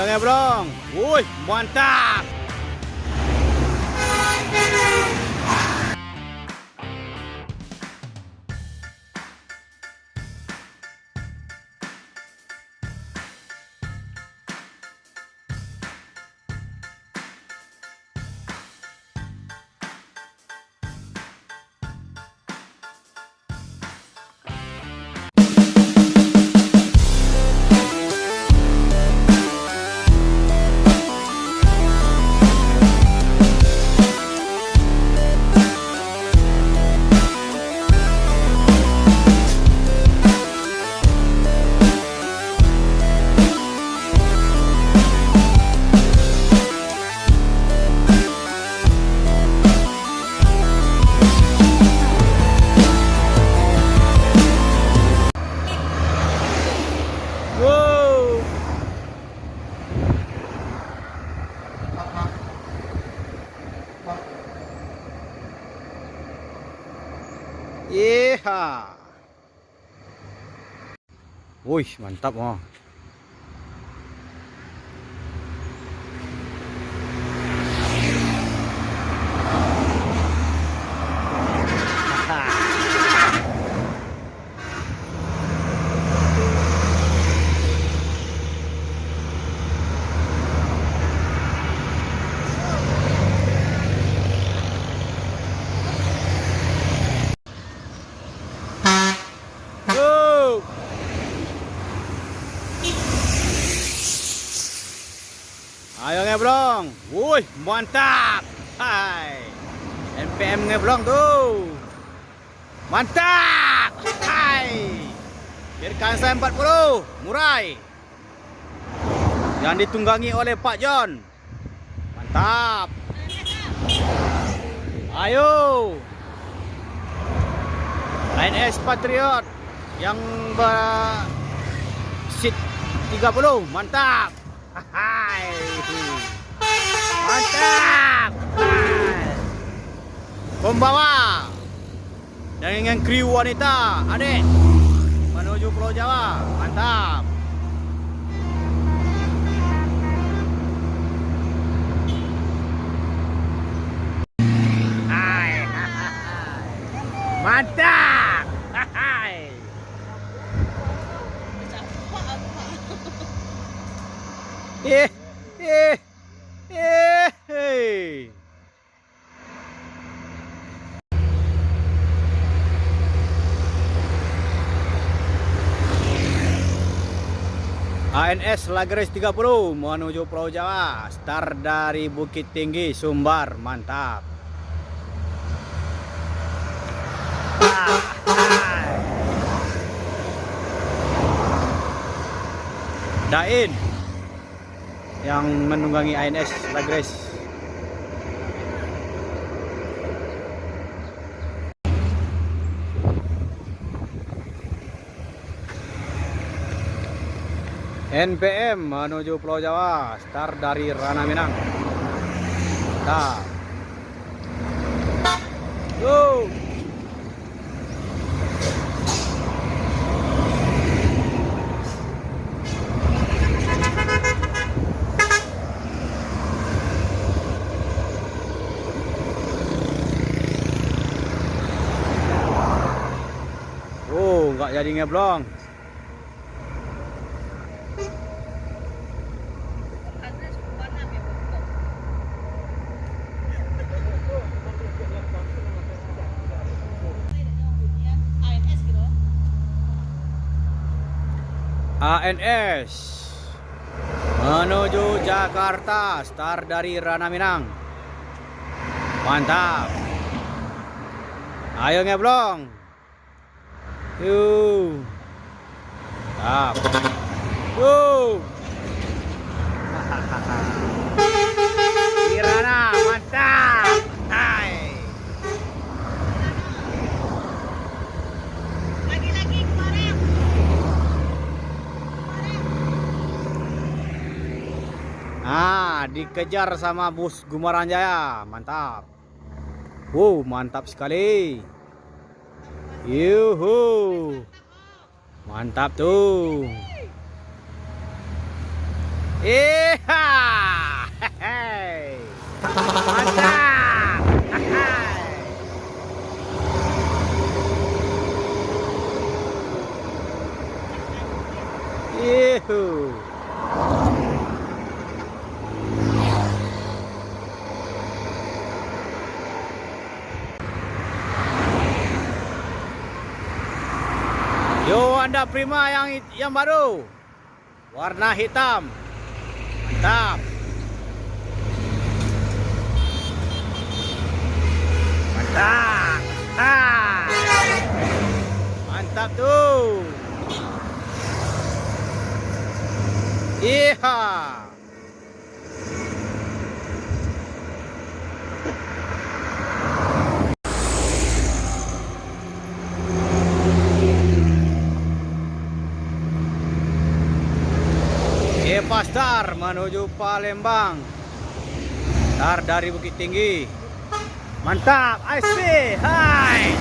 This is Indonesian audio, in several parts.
Ayo ngebrong. Wuih, mantap. Wow. Yeha. Wih, mantap oh. Go. Ayo ngeblong. Wuih, mantap. Hai. NPM ngeblong tuh. Mantap. Hai. Dirkansa 40, murai. Yang ditunggangi oleh Pak John. Mantap. Ayo. ANS Patriot yang seat 30, mantap. Hai. Mantap. Hai. Pembawa dengan kru wanita, adik, menuju Pulau Jawa, mantap. Hai. Mantap. Hai. Eh, eh, eh. ANS Lagres 30 menuju Pulau Jawa, start dari Bukit Tinggi, Sumbar, mantap. Dain yang menunggangi ANS Lagres. NPM menuju Pulau Jawa, start dari Rana Minang. Nah. Go. Oh, nggak jadi ngeblong. ANS menuju Jakarta, start dari Rana Minang, mantap. Ayo ngeblong. Yuk. Mantap. Yuk. Di Rana, mantap. Hai. Lagi-lagi kemarin. Ah, dikejar sama bus Gumaran Jaya, mantap. Wow, mantap sekali. Yuhu. Mantap tuh. Iha. Hehehe. Mantap. Hehehe. Yuhu. Yo, Anda Prima yang baru. Warna hitam. Mantap. Mantap. Ah. Mantap tuh. Iya. Eva Star menuju Palembang. Star dari Bukit Tinggi. Mantap, ASP. Hai.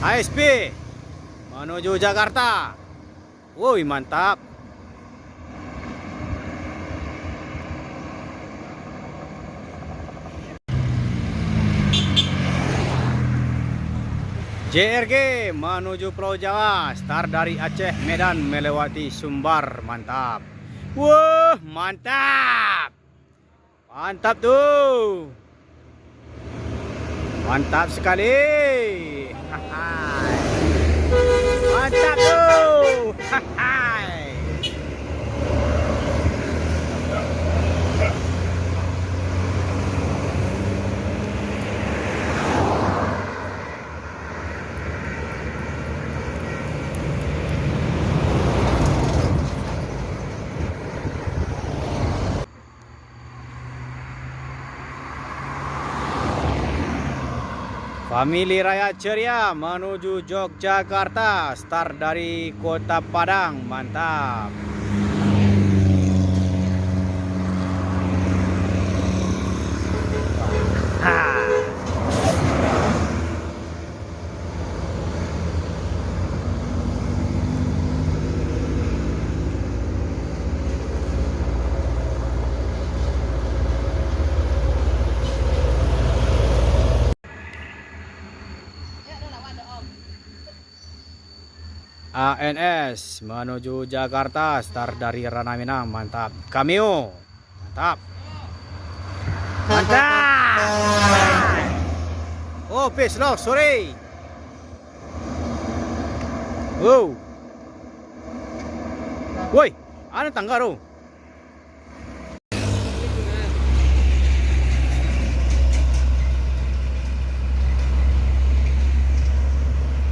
ASP menuju Jakarta. Woi, mantap. JRG menuju Pulau Jawa. Star dari Aceh Medan melewati Sumbar. Mantap. Wah, mantap. Mantap tuh. Mantap sekali. Mantap tuh. Famili Raya Ceria menuju Yogyakarta. Start dari Kota Padang. Mantap. ANS menuju Jakarta. Start dari Ranaminang. Mantap. Cameo. Mantap. Mantap. Oh, peace loh, sorry. Wow. Woi, ada tangga loh.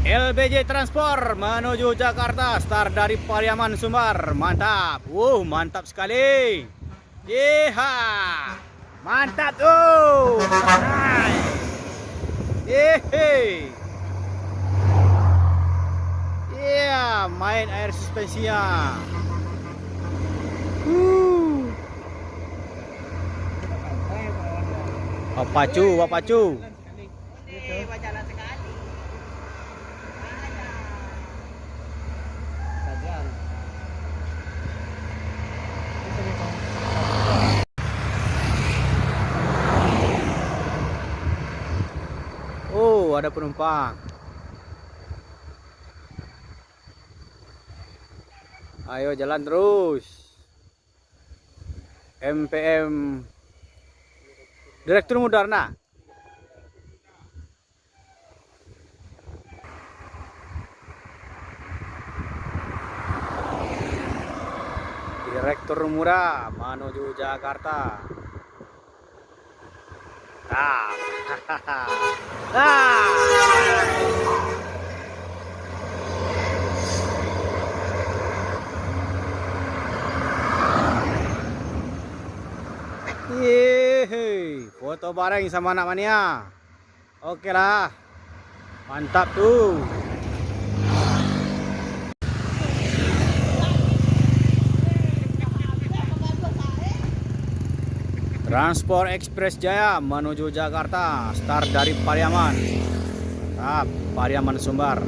LBJ Transport menuju Jakarta. Start dari Pariaman Sumbar. Mantap. Mantap sekali. Yeha. Mantap tuh. Yehe. Iya, main air suspensinya. Wapacu, wapacu. Oh, ada penumpang. Ayo jalan terus. MPM Direktur Mudarna. Direktur Murah menuju Jakarta. Yeay, foto bareng sama anak mania. Oke lah, mantap tuh. Transport Express Jaya menuju Jakarta. Start dari Pariaman. Mantap, Pariaman Sumbar.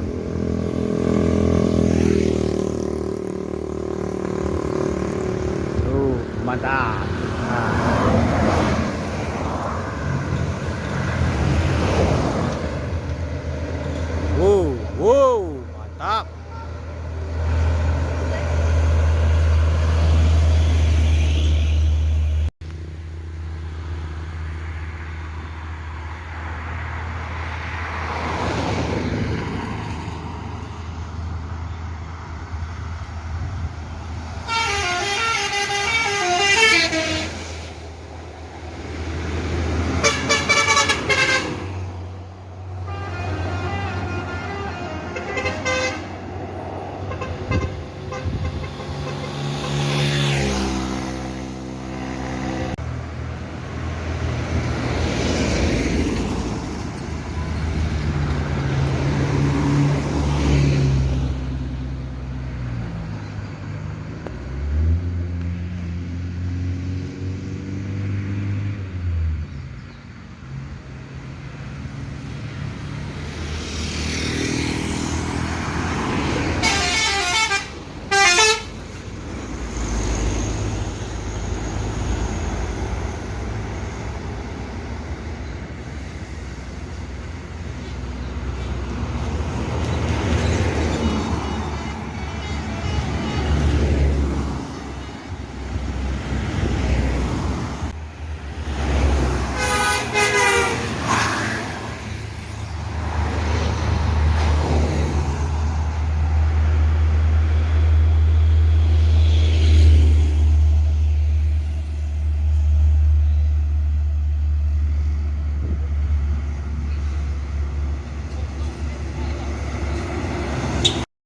mantap. Nah.